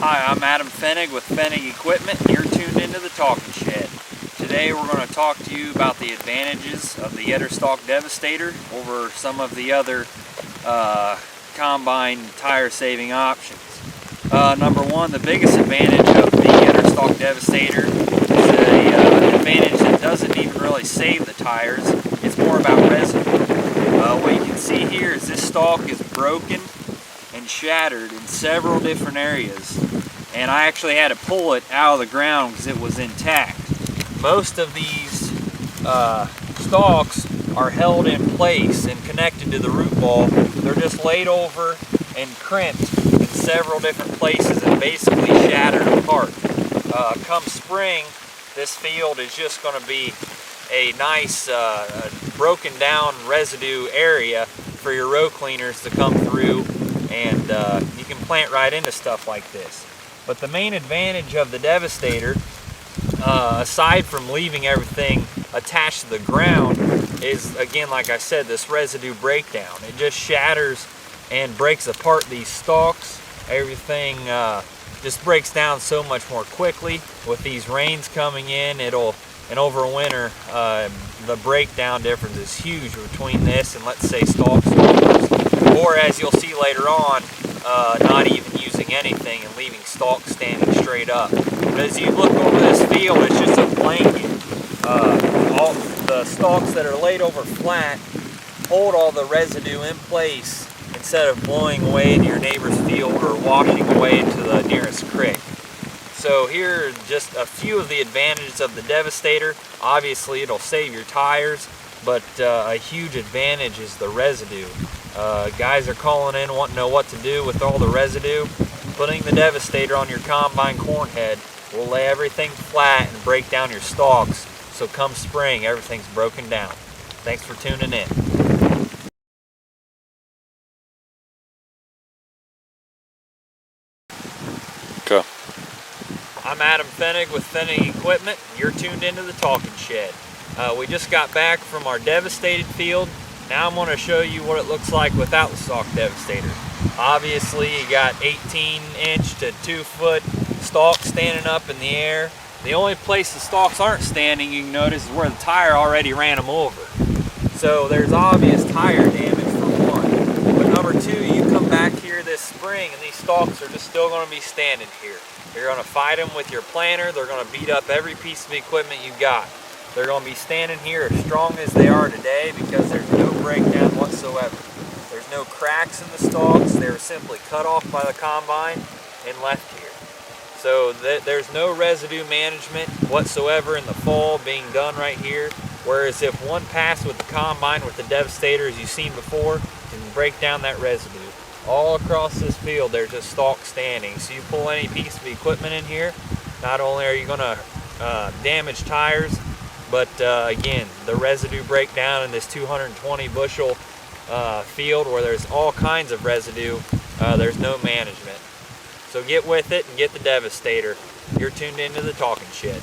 Hi, I'm Adam Fennig with Fennig Equipment, and you're tuned into the Talking Shed. Today we're going to talk to you about the advantages of the Yetter Stalk Devastator over some of the other combine tire saving options. Number one, the biggest advantage of the Yetter Stalk Devastator is an advantage that doesn't even really save the tires. It's more about residue. What you can see here is this stalk is broken and shattered in several different areas, and I actually had to pull it out of the ground because it was intact. Most of these stalks are held in place and connected to the root ball. They're just laid over and crimped in several different places and basically shattered apart. Come spring, this field is just going to be a nice broken down residue area for your row cleaners to come through, and you can plant right into stuff like this. But the main advantage of the Devastator, aside from leaving everything attached to the ground, is, again, like I said, this residue breakdown. It just shatters and breaks apart these stalks. Everything just breaks down so much more quickly. With these rains coming in, and over winter, the breakdown difference is huge between this and, let's say, stalks, or as you'll see later on, not even using anything and leaving stalks standing straight up. But as you look over this field, it's just a blanket. All the stalks that are laid over flat hold all the residue in place instead of blowing away into your neighbor's field or washing away into the nearest creek. So here are just a few of the advantages of the Devastator. Obviously it'll save your tires, but a huge advantage is the residue. Guys are calling in wanting to know what to do with all the residue. Putting the Devastator on your combine corn head will lay everything flat and break down your stalks, so come spring everything's broken down. Thanks for tuning in. Okay. I'm Adam Fennig with Fennig Equipment. You're tuned into the Talking Shed. We just got back from our devastated field. Now I'm going to show you what it looks like without the stalk Devastator. Obviously you got 18-inch to 2-foot stalks standing up in the air. The only place the stalks aren't standing, you can notice, is where the tire already ran them over. So there's obvious tire damage for one. But number two, you come back here this spring and these stalks are just still going to be standing here. You're going to fight them with your planter. They're going to beat up every piece of equipment you got. They're going to be standing here as strong as they are today because there's no breakdown whatsoever. There's no cracks in the stalks. They were simply cut off by the combine and left here. So there's no residue management whatsoever in the fall being done right here. Whereas if one pass with the combine with the Devastator, as you've seen before, can break down that residue. All across this field there's just stalks standing. So you pull any piece of equipment in here, not only are you going to damage tires, but again, the residue breakdown in this 220 bushel field where there's all kinds of residue, there's no management. So get with it and get the Devastator. You're tuned into the Talking Shed.